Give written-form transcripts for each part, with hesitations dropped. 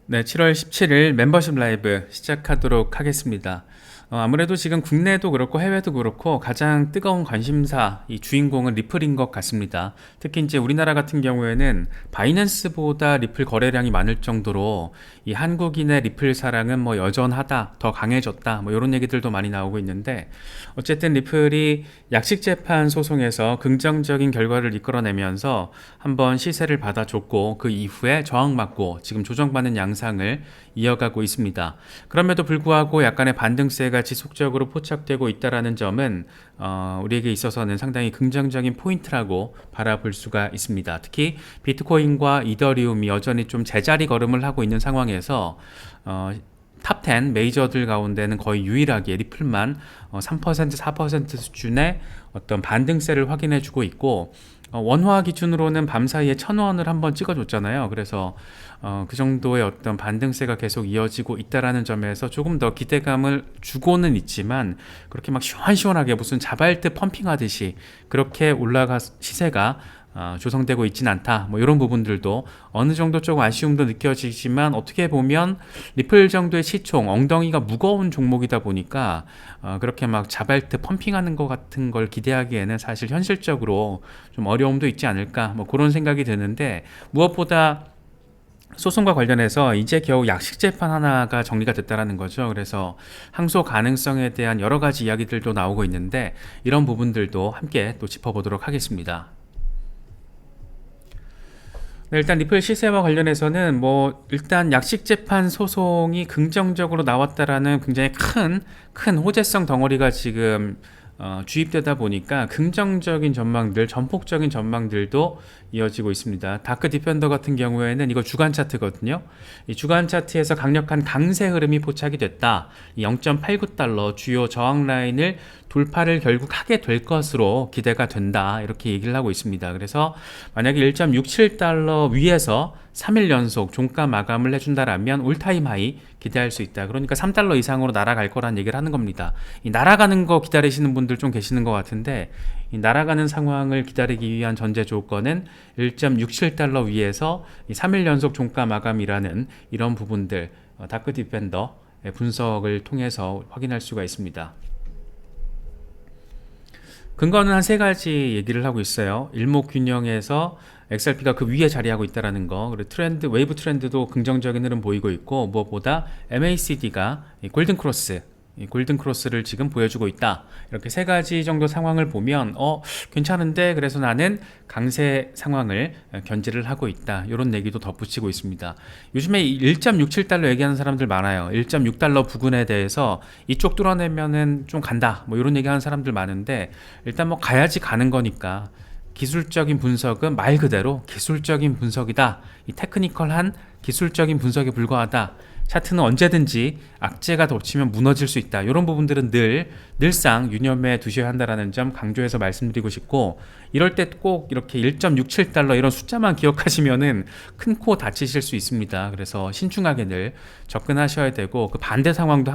네, 7월 17일 멤버십 라이브 시작하도록 하겠습니다. 아무래도 지금 국내도 그렇고 해외도 그렇고 가장 뜨거운 관심사, 이 주인공은 리플인 것 같습니다. 특히 이제 우리나라 같은 경우에는 바이낸스보다 리플 거래량이 많을 정도로 이 한국인의 리플 사랑은 뭐 여전하다, 더 강해졌다, 뭐 이런 얘기들도 많이 나오고 있는데, 어쨌든 리플이 약식재판 소송에서 긍정적인 결과를 이끌어내면서 한번 시세를 받아줬고, 그 이후에 저항받고 지금 조정받는 양상을 이어가고 있습니다. 그럼에도 불구하고 약간의 반등세가 지속적으로 포착되고 있다는 점은 우리에게 있어서는 상당히 긍정적인 포인트라고 바라볼 수가 있습니다. 특히 비트코인과 이더리움이 여전히 좀 제자리 걸음을 하고 있는 상황에서 탑10 메이저들 가운데는 거의 유일하게 리플만 3% 4% 수준의 어떤 반등세를 확인해주고 있고, 원화 기준으로는 밤사이에 1,000원을 한번 찍어줬잖아요. 그래서 그 정도의 어떤 반등세가 계속 이어지고 있다라는 점에서 조금 더 기대감을 주고는 있지만, 그렇게 막 시원시원하게 무슨 자발트 펌핑하듯이 그렇게 올라가 시세가 조성되고 있진 않다, 뭐 이런 부분들도 어느 정도 조금 아쉬움도 느껴지지만, 어떻게 보면 리플 정도의 시총, 엉덩이가 무거운 종목이다 보니까 그렇게 막 자발트 펌핑하는 것 같은 걸 기대하기에는 사실 현실적으로 좀 어려움도 있지 않을까, 뭐 그런 생각이 드는데, 무엇보다 소송과 관련해서 이제 겨우 약식 재판 하나가 정리가 됐다라는 거죠. 그래서 항소 가능성에 대한 여러 가지 이야기들도 나오고 있는데, 이런 부분들도 함께 또 짚어보도록 하겠습니다. 네, 일단 리플 시세와 관련해서는 뭐 일단 약식 재판 소송이 긍정적으로 나왔다라는 굉장히 큰 호재성 덩어리가 지금 주입되다 보니까 긍정적인 전망들, 전폭적인 전망들도 이어지고 있습니다. 다크 디펜더 같은 경우에는 이거 주간 차트거든요. 이 주간 차트에서 강력한 강세 흐름이 포착이 됐다. 0.89달러 주요 저항 라인을 돌파를 결국 하게 될 것으로 기대가 된다, 이렇게 얘기를 하고 있습니다. 그래서 만약에 1.67달러 위에서 3일 연속 종가 마감을 해준다라면 올타임 하이 기대할 수 있다. 그러니까 3달러 이상으로 날아갈 거란 얘기를 하는 겁니다. 이 날아가는 거 기다리시는 분들 좀 계시는 것 같은데, 이 날아가는 상황을 기다리기 위한 전제 조건은 1.67달러 위에서 3일 연속 종가 마감이라는 이런 부분들, 다크 디펜더 분석을 통해서 확인할 수가 있습니다. 근거는 한 세 가지 얘기를 하고 있어요. 일목균형에서 XRP가 그 위에 자리하고 있다는 거, 그리고 트렌드, 웨이브 트렌드도 긍정적인 흐름 보이고 있고, 무엇보다 MACD가 골든 크로스, 이 골든 크로스를 지금 보여주고 있다. 이렇게 세 가지 정도 상황을 보면 괜찮은데, 그래서 나는 강세 상황을 견지를 하고 있다, 이런 얘기도 덧붙이고 있습니다. 요즘에 1.67달러 얘기하는 사람들 많아요. 1.6달러 부근에 대해서 이쪽 뚫어내면은 좀 간다, 뭐 이런 얘기하는 사람들 많은데, 일단 뭐 가야지 가는 거니까 기술적인 분석은 말 그대로 기술적인 분석이다. 이 테크니컬한 기술적인 분석에 불과하다. 차트는 언제든지 악재가 덮치면 무너질 수 있다. 이런 부분들은 늘상 유념해 두셔야 한다는 점 강조해서 말씀드리고 싶고, 이럴 때 꼭 이렇게 1.67달러 이런 숫자만 기억하시면은 큰 코 다치실 수 있습니다. 그래서 신중하게 늘 접근하셔야 되고, 그 반대 상황도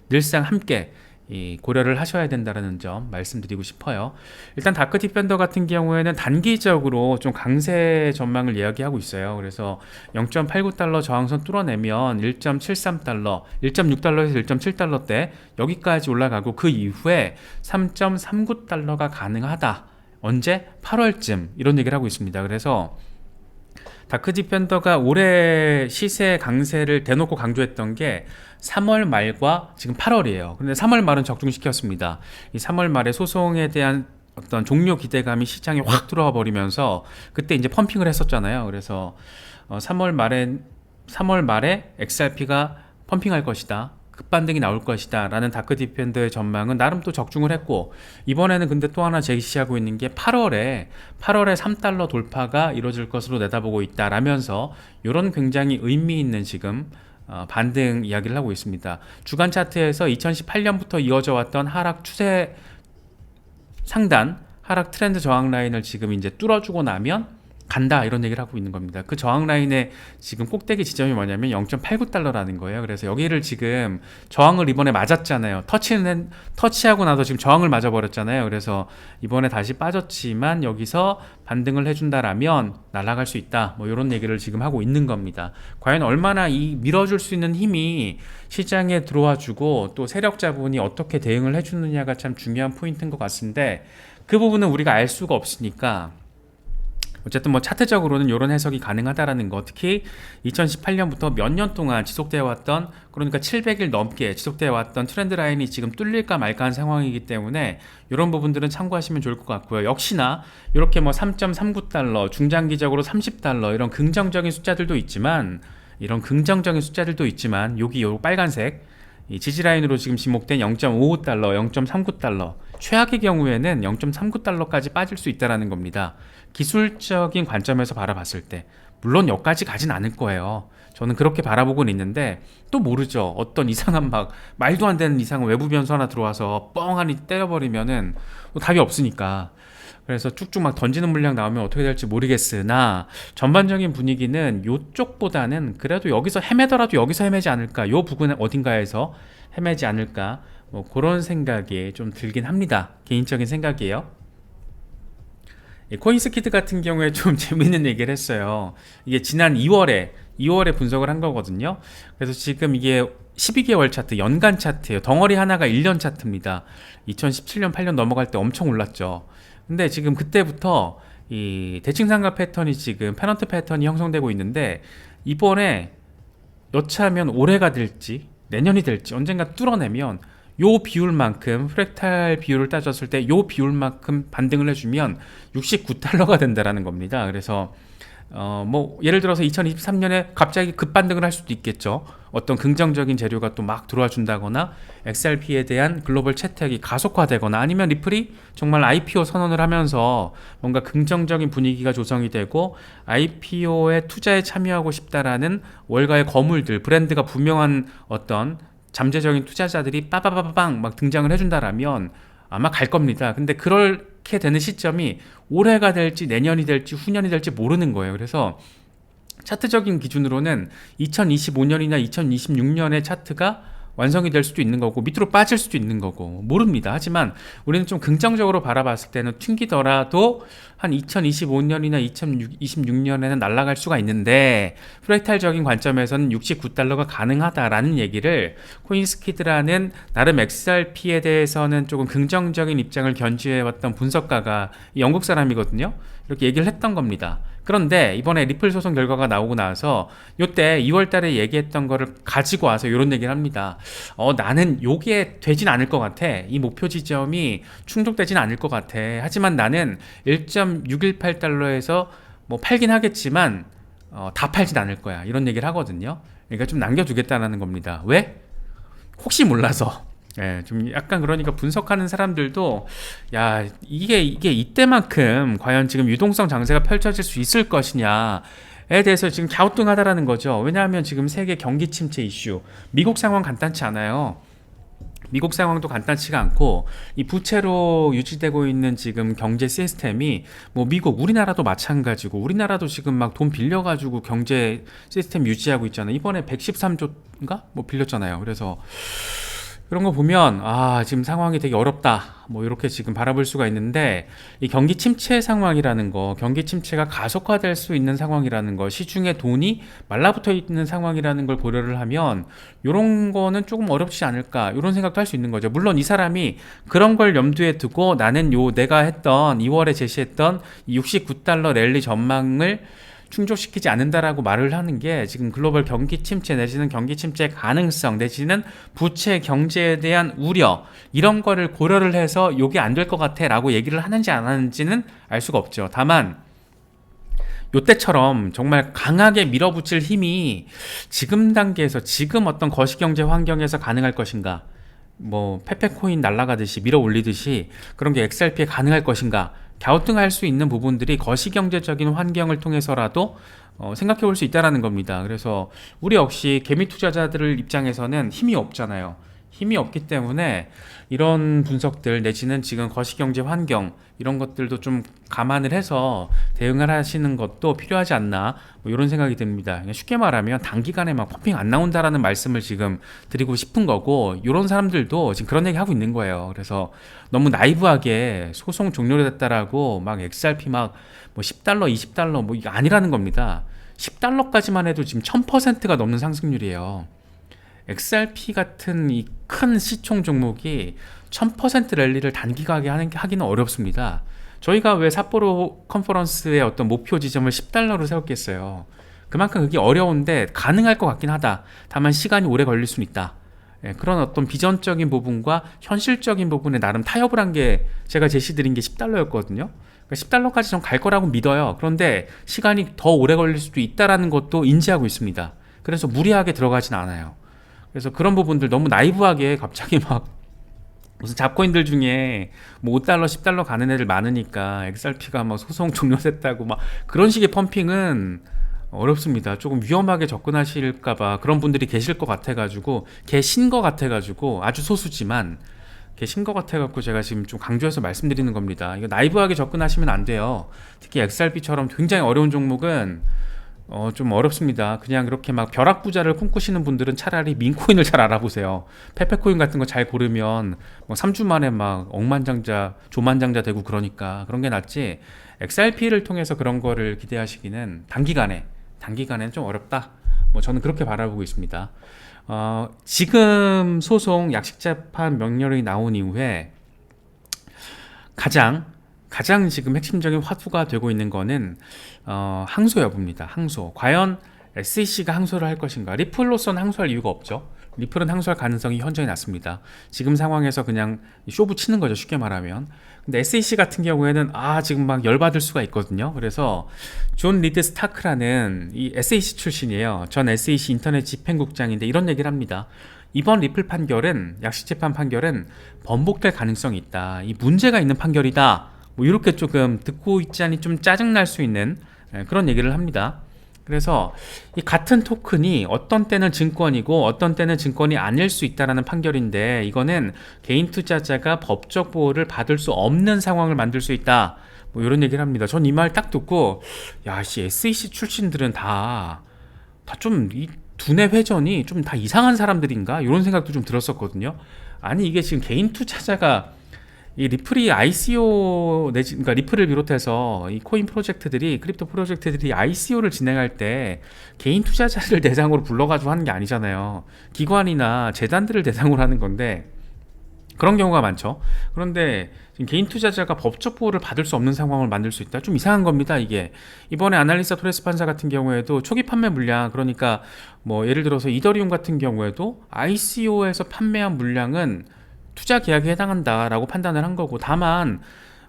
늘상 함께 고려를 하셔야 된다는 점 말씀드리고 싶어요. 일단 다크 디펜더 같은 경우에는 단기적으로 좀 강세 전망을 이야기하고 있어요. 그래서 0.89달러 저항선 뚫어내면 1.73달러, 1.6달러에서 1.7달러대 여기까지 올라가고, 그 이후에 3.39달러가 가능하다. 언제? 8월쯤, 이런 얘기를 하고 있습니다. 그래서 다크 디펜더가 올해 시세 강세를 대놓고 강조했던 게 3월 말과 지금 8월이에요. 근데 3월 말은 적중시켰습니다. 이 3월 말에 소송에 대한 어떤 종료 기대감이 시장에 확 들어와 버리면서 그때 이제 펌핑을 했었잖아요. 그래서 3월 말에 XRP가 펌핑할 것이다, 급반등이 나올 것이다 라는 다크 디펜더의 전망은 나름 또 적중을 했고, 이번에는 근데 또 하나 제시하고 있는 게 8월에 3달러 돌파가 이루어질 것으로 내다보고 있다 라면서, 이런 굉장히 의미 있는 지금 반등 이야기를 하고 있습니다. 주간 차트에서 2018년부터 이어져 왔던 하락 추세 상단, 하락 트렌드 저항 라인을 지금 이제 뚫어주고 나면 간다 이런 얘기를 하고 있는 겁니다. 그 저항 라인의 지금 꼭대기 지점이 뭐냐면 0.89달러라는 거예요. 그래서 여기를 지금 저항을 이번에 맞았잖아요. 터치하고 나서 지금 저항을 맞아버렸잖아요. 그래서 이번에 다시 빠졌지만 여기서 반등을 해준다라면 날아갈 수 있다. 뭐 이런 얘기를 지금 하고 있는 겁니다. 과연 얼마나 이 밀어줄 수 있는 힘이 시장에 들어와주고 또 세력자본이 어떻게 대응을 해주느냐가 참 중요한 포인트인 것 같은데 그 부분은 우리가 알 수가 없으니까 어쨌든 뭐 차트적으로는 이런 해석이 가능하다라는 거. 특히 2018년부터 몇 년 동안 지속되어 왔던, 그러니까 700일 넘게 지속되어 왔던 트렌드 라인이 지금 뚫릴까 말까 한 상황이기 때문에 이런 부분들은 참고하시면 좋을 것 같고요. 역시나 이렇게 뭐 3.39달러, 중장기적으로 30달러 이런 긍정적인 숫자들도 있지만 여기 요 빨간색 이 지지라인으로 지금 지목된 0.55달러, 0.39달러 최악의 경우에는 0.39달러까지 빠질 수 있다는 겁니다. 기술적인 관점에서 바라봤을 때 물론 여기까지 가진 않을 거예요. 저는 그렇게 바라보고는 있는데 또 모르죠. 어떤 이상한 막 말도 안 되는 이상한 외부 변수 하나 들어와서 뻥하니 때려버리면은 답이 없으니까. 그래서 쭉쭉 막 던지는 물량 나오면 어떻게 될지 모르겠으나 전반적인 분위기는 이쪽보다는 그래도 여기서 헤매더라도 여기서 헤매지 않을까, 요 부근 어딘가에서 헤매지 않을까, 뭐 그런 생각이 좀 들긴 합니다. 개인적인 생각이에요. 코인스키드 같은 경우에 좀 재밌는 얘기를 했어요. 이게 지난 2월에 분석을 한 거거든요. 그래서 지금 이게 12개월 차트, 연간 차트예요. 덩어리 하나가 1년 차트입니다. 2017년, 8년 넘어갈 때 엄청 올랐죠. 근데 지금 그때부터 이 대칭삼각 패턴이 지금 페넌트 패턴이 형성되고 있는데 이번에 여차하면 올해가 될지 내년이 될지 언젠가 뚫어내면 요 비율만큼 프랙탈 비율을 따졌을 때 요 비율만큼 반등을 해주면 69달러가 된다라는 겁니다. 그래서 뭐 예를 들어서 2023년에 갑자기 급반등을 할 수도 있겠죠. 어떤 긍정적인 재료가 또 막 들어와 준다거나 XRP에 대한 글로벌 채택이 가속화되거나 아니면 리플이 정말 IPO 선언을 하면서 뭔가 긍정적인 분위기가 조성이 되고 IPO에 투자에 참여하고 싶다라는 월가의 거물들, 브랜드가 분명한 어떤 잠재적인 투자자들이 빠바바바방 막 등장을 해준다라면 아마 갈 겁니다. 근데 그렇게 되는 시점이 올해가 될지 내년이 될지 후년이 될지 모르는 거예요. 그래서 차트적인 기준으로는 2025년이나 2026년의 차트가 완성이 될 수도 있는 거고 밑으로 빠질 수도 있는 거고 모릅니다. 하지만 우리는 좀 긍정적으로 바라봤을 때는 튕기더라도 한 2025년이나 2026년에는 날아갈 수가 있는데 프랙탈적인 관점에서는 69달러가 가능하다라는 얘기를 코인스키드라는 나름 XRP에 대해서는 조금 긍정적인 입장을 견지해왔던 분석가가 영국 사람이거든요. 이렇게 얘기를 했던 겁니다. 그런데 이번에 리플 소송 결과가 나오고 나서 요때 2월달에 얘기했던 거를 가지고 와서 이런 얘기를 합니다. 나는 요게 되진 않을 것 같아. 이 목표 지점이 충족되진 않을 것 같아. 하지만 나는 1.618달러에서 뭐 팔긴 하겠지만 다 팔진 않을 거야. 이런 얘기를 하거든요. 그러니까 좀 남겨두겠다는 겁니다. 왜? 혹시 몰라서. 예, 좀 약간 그러니까 분석하는 사람들도 야 이게 이때만큼 과연 지금 유동성 장세가 펼쳐질 수 있을 것이냐에 대해서 지금 갸우뚱하다라는 거죠. 왜냐하면 지금 세계 경기 침체 이슈, 미국 상황 간단치 않아요. 미국 상황도 간단치가 않고 이 부채로 유지되고 있는 지금 경제 시스템이 뭐 미국, 우리나라도 마찬가지고 우리나라도 지금 막 돈 빌려가지고 경제 시스템 유지하고 있잖아요. 이번에 113조인가 뭐 빌렸잖아요. 그래서 그런 거 보면 지금 상황이 되게 어렵다 뭐 이렇게 지금 바라볼 수가 있는데 이 경기 침체 상황이라는 거, 경기 침체가 가속화될 수 있는 상황이라는 거, 시중에 돈이 말라붙어 있는 상황이라는 걸 고려를 하면 이런 거는 조금 어렵지 않을까 이런 생각도 할 수 있는 거죠. 물론 이 사람이 그런 걸 염두에 두고 나는 내가 했던 2월에 제시했던 69달러 랠리 전망을 충족시키지 않는다라고 말을 하는 게 지금 글로벌 경기 침체 내지는 경기 침체 가능성 내지는 부채 경제에 대한 우려 이런 거를 고려를 해서 요게 안 될 것 같아 라고 얘기를 하는지 안 하는지는 알 수가 없죠. 다만 요때처럼 정말 강하게 밀어붙일 힘이 지금 단계에서 지금 어떤 거시경제 환경에서 가능할 것인가, 뭐 페페코인 날아가듯이 밀어 올리듯이 그런 게 XRP에 가능할 것인가, 갸우뚱할 수 있는 부분들이 거시경제적인 환경을 통해서라도 생각해 볼 수 있다는 겁니다. 그래서 우리 역시 개미 투자자들 입장에서는 힘이 없잖아요. 힘이 없기 때문에 이런 분석들 내지는 지금 거시경제 환경 이런 것들도 좀 감안을 해서 대응을 하시는 것도 필요하지 않나 뭐 이런 생각이 듭니다. 쉽게 말하면 단기간에 막 펌핑 안 나온다라는 말씀을 지금 드리고 싶은 거고, 이런 사람들도 지금 그런 얘기 하고 있는 거예요. 그래서 너무 나이브하게 소송 종료됐다라고 막 XRP 막 뭐 10달러 20달러 뭐 이게 아니라는 겁니다. 10달러까지만 해도 지금 1000%가 넘는 상승률이에요. XRP 같은 이 큰 시총 종목이 1000% 랠리를 단기간에 하기는 어렵습니다. 저희가 왜 삿포로 컨퍼런스의 어떤 목표 지점을 10달러로 세웠겠어요. 그만큼 그게 어려운데 가능할 것 같긴 하다. 다만 시간이 오래 걸릴 수는 있다. 그런 어떤 비전적인 부분과 현실적인 부분에 나름 타협을 한 게 제가 제시드린 게 10달러였거든요. 10달러까지 전 갈 거라고 믿어요. 그런데 시간이 더 오래 걸릴 수도 있다라는 것도 인지하고 있습니다. 그래서 무리하게 들어가진 않아요. 그래서 그런 부분들 너무 나이브하게 갑자기 막 무슨 잡코인들 중에 뭐 5달러 10달러 가는 애들 많으니까 XRP가 막 소송 종료됐다고 막 그런 식의 펌핑은 어렵습니다. 조금 위험하게 접근하실까봐 그런 분들이 계실 것 같아가지고, 계신 것 같아가지고, 아주 소수지만 계신 것 같아갖고 제가 지금 좀 강조해서 말씀드리는 겁니다. 이거 나이브하게 접근하시면 안 돼요. 특히 XRP처럼 굉장히 어려운 종목은 좀 어렵습니다. 그냥 그렇게 막 벼락부자를 꿈꾸시는 분들은 차라리 민코인을 잘 알아보세요. 페페코인 같은 거 잘 고르면 뭐 3주 만에 막 억만장자, 조만장자 되고 그러니까 그런 게 낫지, XRP를 통해서 그런 거를 기대하시기는 단기간에는 좀 어렵다. 뭐 저는 그렇게 바라보고 있습니다. 지금 소송 약식재판 명령이 나온 이후에 가장 지금 핵심적인 화두가 되고 있는 거는 항소 여부입니다. 항소. 과연 SEC가 항소를 할 것인가? 리플로서는 항소할 이유가 없죠. 리플은 항소할 가능성이 현저히 낮습니다. 지금 상황에서 그냥 쇼부 치는 거죠, 쉽게 말하면. 근데 SEC 같은 경우에는 지금 막 열받을 수가 있거든요. 그래서 존 리드 스타크라는 이 SEC 출신이에요. 전 SEC 인터넷 집행국장인데 이런 얘기를 합니다. 이번 리플 판결은, 약식재판 판결은 번복될 가능성이 있다. 이 문제가 있는 판결이다. 뭐 이렇게 조금 듣고 있지 않니 좀 짜증날 수 있는 그런 얘기를 합니다. 그래서 이 같은 토큰이 어떤 때는 증권이고 어떤 때는 증권이 아닐 수 있다라는 판결인데, 이거는 개인 투자자가 법적 보호를 받을 수 없는 상황을 만들 수 있다. 뭐 이런 얘기를 합니다. 전 이 말 딱 듣고 SEC 출신들은 다 좀 이 두뇌 회전이 좀 다 이상한 사람들인가? 이런 생각도 좀 들었었거든요. 아니 이게 지금 개인 투자자가 이 리플이 ICO 그러니까 리플을 비롯해서 이 코인 프로젝트들이, 크립토 프로젝트들이 ICO를 진행할 때 개인 투자자를 대상으로 불러가지고 하는 게 아니잖아요. 기관이나 재단들을 대상으로 하는 건데 그런 경우가 많죠. 그런데 지금 개인 투자자가 법적 보호를 받을 수 없는 상황을 만들 수 있다. 좀 이상한 겁니다, 이게. 이번에 아날리사 토레스 판사 같은 경우에도 초기 판매 물량, 그러니까 뭐 예를 들어서 이더리움 같은 경우에도 ICO에서 판매한 물량은 투자 계약에 해당한다라고 판단을 한 거고, 다만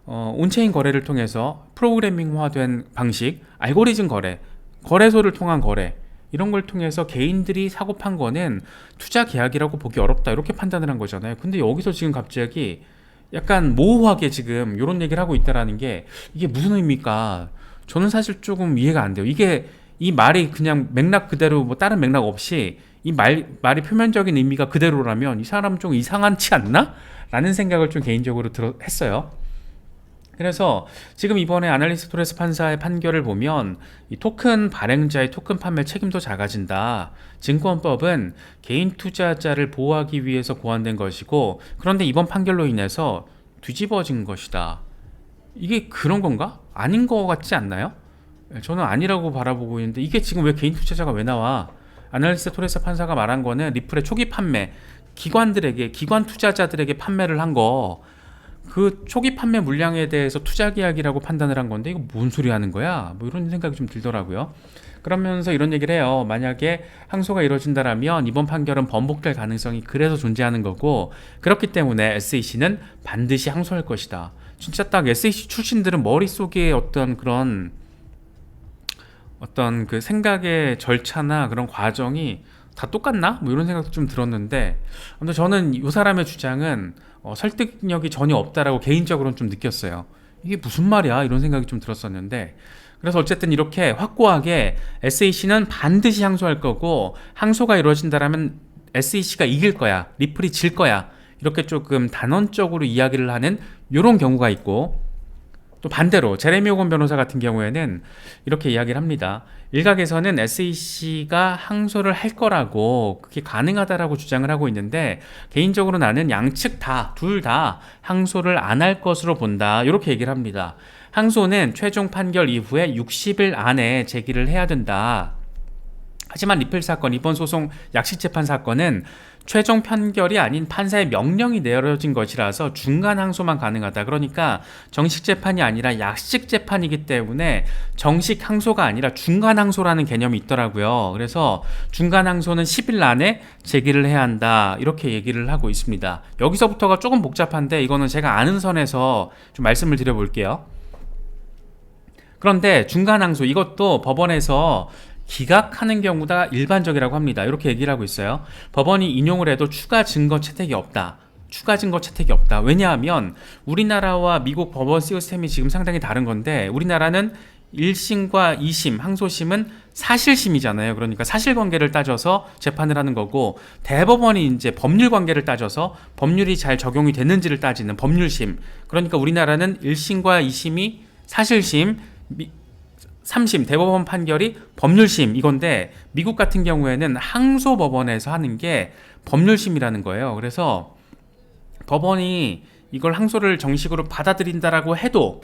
온체인 거래를 통해서 프로그래밍화된 방식, 알고리즘 거래, 거래소를 통한 거래, 이런 걸 통해서 개인들이 사고 판 거는 투자 계약이라고 보기 어렵다, 이렇게 판단을 한 거잖아요. 근데 여기서 지금 갑자기 약간 모호하게 지금 이런 얘기를 하고 있다라는 게 이게 무슨 의미입니까? 저는 사실 조금 이해가 안 돼요. 이게 이 말이 그냥 맥락 그대로 뭐 다른 맥락 없이 이 말이 표면적인 의미가 그대로라면 이 사람 좀 이상하지 않나? 라는 생각을 좀 개인적으로 했어요. 그래서 지금 이번에 아날리스 토레스 판사의 판결을 보면 이 토큰 발행자의 토큰 판매 책임도 작아진다. 증권법은 개인 투자자를 보호하기 위해서 고안된 것이고, 그런데 이번 판결로 인해서 뒤집어진 것이다. 이게 그런 건가? 아닌 것 같지 않나요? 저는 아니라고 바라보고 있는데, 이게 지금 왜 개인 투자자가 왜 나와? 아날리스 토레스 판사가 말한 거는 리플의 초기 판매, 기관 투자자들에게 판매를 한 거, 그 초기 판매 물량에 대해서 투자 계약이라고 판단을 한 건데 이거 뭔 소리 하는 거야? 뭐 이런 생각이 좀 들더라고요. 그러면서 이런 얘기를 해요. 만약에 항소가 이루어진다라면 이번 판결은 번복될 가능성이 그래서 존재하는 거고, 그렇기 때문에 SEC는 반드시 항소할 것이다. 진짜 딱 SEC 출신들은 머릿속에 어떤 그 생각의 절차나 그런 과정이 다 똑같나? 뭐 이런 생각도 좀 들었는데, 근데 저는 이 사람의 주장은 설득력이 전혀 없다라고 개인적으로는 좀 느꼈어요. 이게 무슨 말이야? 이런 생각이 좀 들었었는데, 그래서 어쨌든 이렇게 확고하게 SEC는 반드시 항소할 거고, 항소가 이루어진다라면 SEC가 이길 거야, 리플이 질 거야, 이렇게 조금 단언적으로 이야기를 하는 이런 경우가 있고, 또 반대로 제레미 호건 변호사 같은 경우에는 이렇게 이야기를 합니다. 일각에서는 SEC가 항소를 할 거라고, 그게 가능하다라고 주장을 하고 있는데, 개인적으로 나는 양측 다, 둘 다 항소를 안 할 것으로 본다, 이렇게 얘기를 합니다. 항소는 최종 판결 이후에 60일 안에 제기를 해야 된다. 하지만 리플 사건, 이번 소송 약식재판 사건은 최종 판결이 아닌 판사의 명령이 내려진 것이라서 중간 항소만 가능하다. 그러니까 정식 재판이 아니라 약식 재판이기 때문에 정식 항소가 아니라 중간 항소라는 개념이 있더라고요. 그래서 중간 항소는 10일 안에 제기를 해야 한다, 이렇게 얘기를 하고 있습니다. 여기서부터가 조금 복잡한데 이거는 제가 아는 선에서 좀 말씀을 드려볼게요. 그런데 중간 항소, 이것도 법원에서 기각하는 경우가 일반적이라고 합니다. 이렇게 얘기를 하고 있어요. 법원이 인용을 해도 추가 증거 채택이 없다. 추가 증거 채택이 없다. 왜냐하면 우리나라와 미국 법원 시스템이 지금 상당히 다른 건데, 우리나라는 1심과 2심, 항소심은 사실심이잖아요. 그러니까 사실관계를 따져서 재판을 하는 거고, 대법원이 이제 법률관계를 따져서 법률이 잘 적용이 됐는지를 따지는 법률심. 그러니까 우리나라는 1심과 2심이 사실심, 3심 대법원 판결이 법률심, 이건데 미국 같은 경우에는 항소법원에서 하는 게 법률심이라는 거예요. 그래서 법원이 이걸 항소를 정식으로 받아들인다라고 해도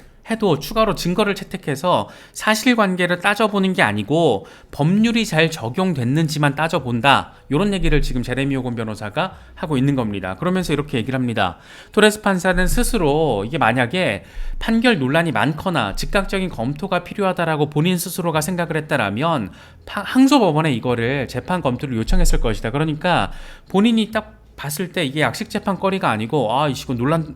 추가로 증거를 채택해서 사실관계를 따져보는 게 아니고 법률이 잘 적용됐는지만 따져본다, 이런 얘기를 지금 제레미 호건 변호사가 하고 있는 겁니다. 그러면서 이렇게 얘기를 합니다. 토레스 판사는 스스로 이게 만약에 판결 논란이 많거나 즉각적인 검토가 필요하다라고 본인 스스로가 생각을 했다라면 항소법원에 이거를 재판 검토를 요청했을 것이다. 그러니까 본인이 딱 봤을 때 이게 약식재판거리가 아니고, 이거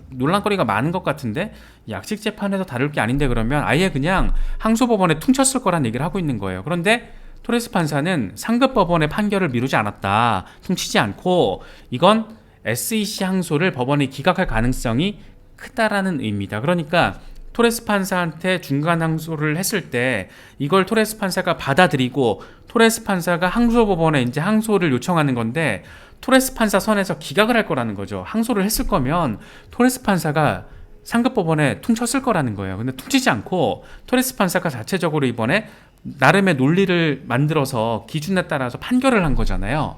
논란거리가 많은 것 같은데 약식재판에서 다룰 게 아닌데, 그러면 아예 그냥 항소법원에 퉁쳤을 거란 얘기를 하고 있는 거예요. 그런데 토레스 판사는 상급법원의 판결을 미루지 않았다, 퉁치지 않고 이건 SEC 항소를 법원이 기각할 가능성이 크다라는 의미다. 그러니까 토레스 판사한테 중간 항소를 했을 때 이걸 토레스 판사가 받아들이고 토레스 판사가 항소법원에 이제 항소를 요청하는 건데, 토레스 판사 선에서 기각을 할 거라는 거죠. 항소를 했을 거면 토레스 판사가 상급법원에 퉁쳤을 거라는 거예요. 근데 퉁치지 않고 토레스 판사가 자체적으로 이번에 나름의 논리를 만들어서 기준에 따라서 판결을 한 거잖아요.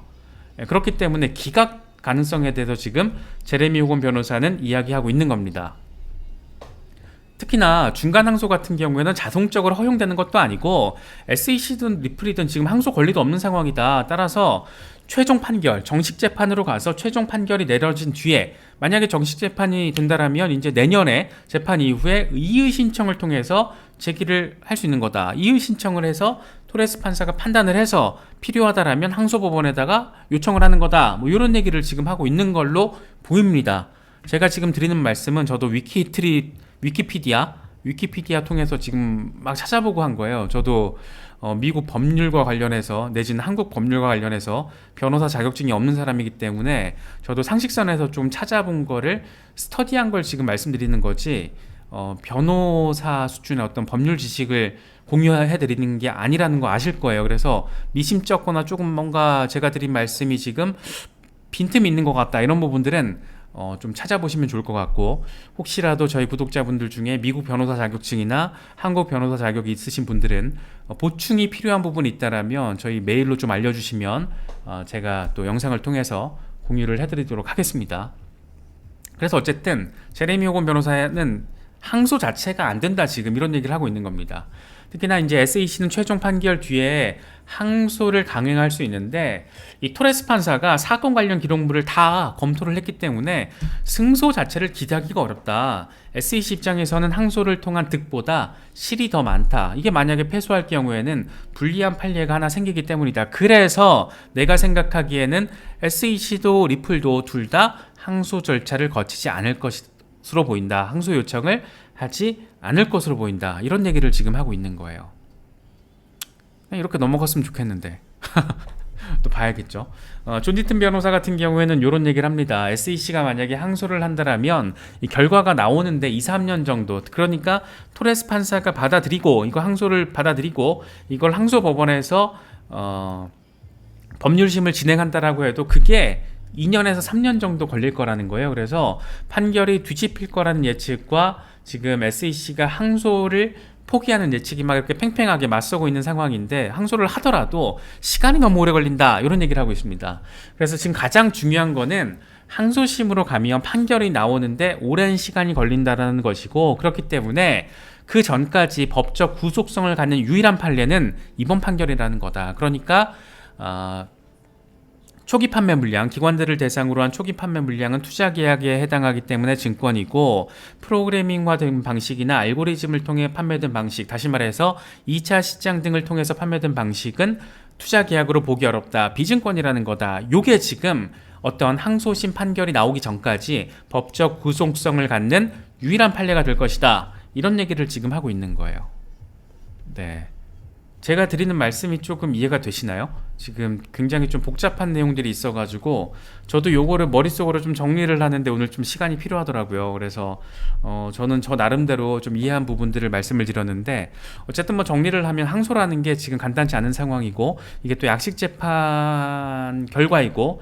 그렇기 때문에 기각 가능성에 대해서 지금 제레미 호건 변호사는 이야기하고 있는 겁니다. 특히나 중간 항소 같은 경우에는 자동적으로 허용되는 것도 아니고 SEC든 리플이든 지금 항소 권리도 없는 상황이다. 따라서 최종 판결, 정식 재판으로 가서 최종 판결이 내려진 뒤에 만약에 정식 재판이 된다라면 이제 내년에 재판 이후에 이의 신청을 통해서 제기를 할 수 있는 거다. 이의 신청을 해서 토레스 판사가 판단을 해서 필요하다라면 항소법원에다가 요청을 하는 거다. 뭐 이런 얘기를 지금 하고 있는 걸로 보입니다. 제가 지금 드리는 말씀은 저도 위키피디아 통해서 지금 막 찾아보고 한 거예요. 저도 미국 법률과 관련해서 내지는 한국 법률과 관련해서 변호사 자격증이 없는 사람이기 때문에 저도 상식선에서 좀 찾아본 거를 스터디한 걸 지금 말씀드리는 거지, 변호사 수준의 어떤 법률 지식을 공유해 드리는 게 아니라는 거 아실 거예요. 그래서 미심쩍거나 조금 뭔가 제가 드린 말씀이 지금 빈틈이 있는 것 같다, 이런 부분들은 좀 찾아보시면 좋을 것 같고, 혹시라도 저희 구독자분들 중에 미국 변호사 자격증이나 한국 변호사 자격이 있으신 분들은 보충이 필요한 부분이 있다라면 저희 메일로 좀 알려주시면 제가 또 영상을 통해서 공유를 해드리도록 하겠습니다. 그래서 어쨌든 제레미 호건 변호사는 항소 자체가 안 된다, 지금 이런 얘기를 하고 있는 겁니다. 특히나 이제 SEC는 최종 판결 뒤에 항소를 강행할 수 있는데, 이 토레스 판사가 사건 관련 기록물을 다 검토를 했기 때문에 승소 자체를 기대하기가 어렵다. SEC 입장에서는 항소를 통한 득보다 실이 더 많다. 이게 만약에 패소할 경우에는 불리한 판례가 하나 생기기 때문이다. 그래서 내가 생각하기에는 SEC도 리플도 둘 다 항소 절차를 거치지 않을 것으로 보인다. 항소 요청을 하지 않을 것으로 보인다. 이런 얘기를 지금 하고 있는 거예요. 이렇게 넘어갔으면 좋겠는데 또 봐야겠죠. 존 디튼 변호사 같은 경우에는 이런 얘기를 합니다. SEC가 만약에 항소를 한다라면 이 결과가 나오는데 2-3년 정도, 그러니까 토레스 판사가 받아들이고 이거 항소를 받아들이고 이걸 항소법원에서 법률심을 진행한다라고 해도 그게 2년에서 3년 정도 걸릴 거라는 거예요. 그래서 판결이 뒤집힐 거라는 예측과 지금 SEC가 항소를 포기하는 예측이 막 이렇게 팽팽하게 맞서고 있는 상황인데, 항소를 하더라도 시간이 너무 오래 걸린다 이런 얘기를 하고 있습니다. 그래서 지금 가장 중요한 거는 항소심으로 가면 판결이 나오는데 오랜 시간이 걸린다는 것이고, 그렇기 때문에 그 전까지 법적 구속성을 갖는 유일한 판례는 이번 판결이라는 거다. 그러니까 초기 판매 물량, 기관들을 대상으로 한 초기 판매 물량은 투자 계약에 해당하기 때문에 증권이고, 프로그래밍화된 방식이나 알고리즘을 통해 판매된 방식, 다시 말해서 2차 시장 등을 통해서 판매된 방식은 투자 계약으로 보기 어렵다, 비증권이라는 거다. 요게 지금 어떤 항소심 판결이 나오기 전까지 법적 구속성을 갖는 유일한 판례가 될 것이다, 이런 얘기를 지금 하고 있는 거예요. 네. 제가 드리는 말씀이 조금 이해가 되시나요? 지금 굉장히 좀 복잡한 내용들이 있어가지고 저도 요거를 머릿속으로 좀 정리를 하는데 오늘 좀 시간이 필요하더라고요. 그래서 저는 저 나름대로 좀 이해한 부분들을 말씀을 드렸는데, 어쨌든 뭐 정리를 하면 항소라는 게 지금 간단치 않은 상황이고, 이게 또 약식 재판 결과이고,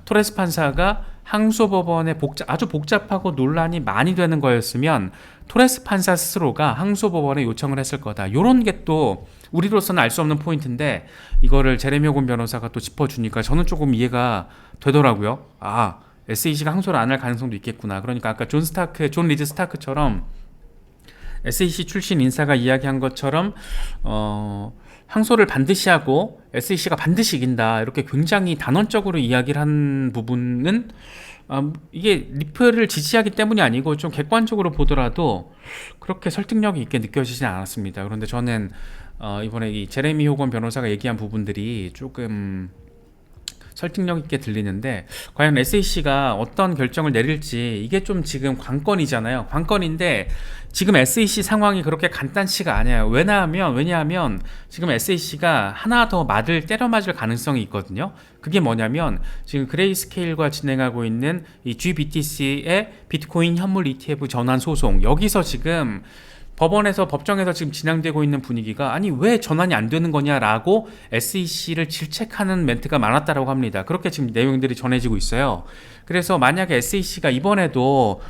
토레스 판사가 항소법원에 아주 복잡하고 논란이 많이 되는 거였으면 토레스 판사 스스로가 항소법원에 요청을 했을 거다. 요런 게 또 우리로서는 알 수 없는 포인트인데, 이거를 제레미 호건 변호사가 또 짚어주니까 저는 조금 이해가 되더라고요. SEC가 항소를 안 할 가능성도 있겠구나. 그러니까 아까 존 리드 스타크처럼 SEC 출신 인사가 이야기한 것처럼 항소를 반드시 하고 SEC가 반드시 이긴다, 이렇게 굉장히 단언적으로 이야기를 한 부분은 이게 리플을 지지하기 때문이 아니고 좀 객관적으로 보더라도 그렇게 설득력이 있게 느껴지진 않았습니다. 그런데 저는 이번에 이 제레미 호건 변호사가 얘기한 부분들이 조금 설득력 있게 들리는데, 과연 SEC가 어떤 결정을 내릴지, 이게 좀 지금 관건이잖아요. 관건인데 지금 SEC 상황이 그렇게 간단치가 않아요. 왜냐하면 지금 SEC가 하나 더 때려 맞을 가능성이 있거든요. 그게 뭐냐면 지금 그레이스케일과 진행하고 있는 이 GBTC의 비트코인 현물 ETF 전환 소송, 여기서 지금 법정에서 지금 진행되고 있는 분위기가, 아니 왜 전환이 안 되는 거냐라고 SEC를 질책하는 멘트가 많았다라고 합니다. 그렇게 지금 내용들이 전해지고 있어요. 그래서 만약에 SEC가 이번에도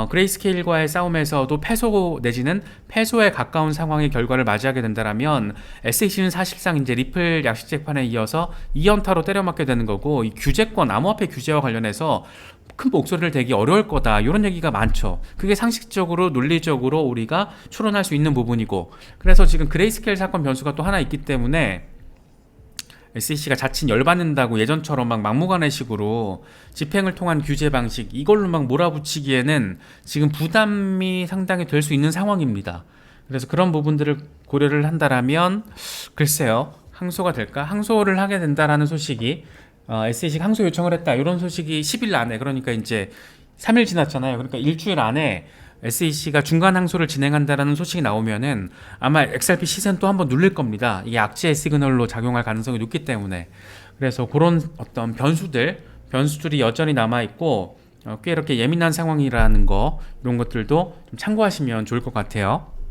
그레이스케일과의 싸움에서도 패소 내지는 패소에 가까운 상황의 결과를 맞이하게 된다면 SEC는 사실상 이제 리플 약식 재판에 이어서 2연타로 때려맞게 되는 거고, 이 규제권, 암호화폐 규제와 관련해서 큰 목소리를 대기 어려울 거다, 이런 얘기가 많죠. 그게 상식적으로 논리적으로 우리가 추론할 수 있는 부분이고, 그래서 지금 그레이스케일 사건 변수가 또 하나 있기 때문에 SEC가 자칫 열받는다고 예전처럼 막 막무가내식으로 집행을 통한 규제 방식, 이걸로 막 몰아붙이기에는 지금 부담이 상당히 될 수 있는 상황입니다. 그래서 그런 부분들을 고려를 한다라면 글쎄요, 항소가 될까? 항소를 하게 된다라는 소식이, SEC가 항소 요청을 했다, 이런 소식이 10일 안에, 그러니까 이제 3일 지났잖아요. 그러니까 일주일 안에 SEC가 중간 항소를 진행한다라는 소식이 나오면은 아마 XRP 시세는 또 한번 눌릴 겁니다. 이게 악재의 시그널로 작용할 가능성이 높기 때문에. 그래서 그런 어떤 변수들이 여전히 남아 있고 꽤 이렇게 예민한 상황이라는 거, 이런 것들도 좀 참고하시면 좋을 것 같아요.